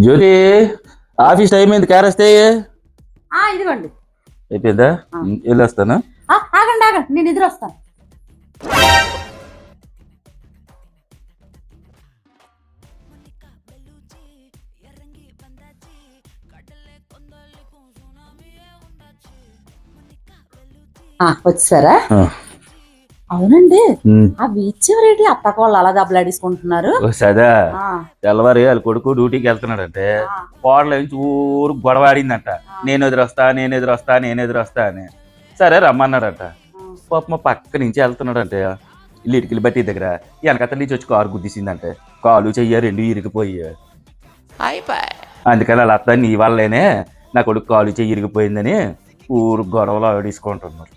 జ్యోతి, office time అయింది, car వస్తే ఇదిగోండి. అయిపోయిందా? వెళ్ళొస్తాను. ఆగండి ఆగండి, నేను ఎదురు వస్తాను. వచ్చారా? అవునండి. ఆ బీచ్ రేటి అత్తక వాళ్ళు అలా దెబ్బలాడేసుకుంటున్నారు. సదా తెల్లవారి వాళ్ళ కొడుకు డ్యూటీకి వెళ్తున్నాడంటే కోడల నుంచి ఊరు గొడవ ఆడిందంట. నేను ఎదురొస్తా అని. సరే రమ్మన్నాడంట. పాప పక్క నుంచి వెళ్తున్నాడంటే ఇల్లు ఇటుకలు బట్టి దగ్గర వెనకత నుంచి వచ్చి కారు గుద్దేసిందంటే కాలు చెయ్య రెండు ఇరిగిపోయి. అందుకని వాళ్ళ అత్త నీ వల్లేనే నా కొడుకు కాలు చెయ్యి ఇరిగిపోయిందని ఊరు గొడవలు ఆడేసుకుంటున్నారు.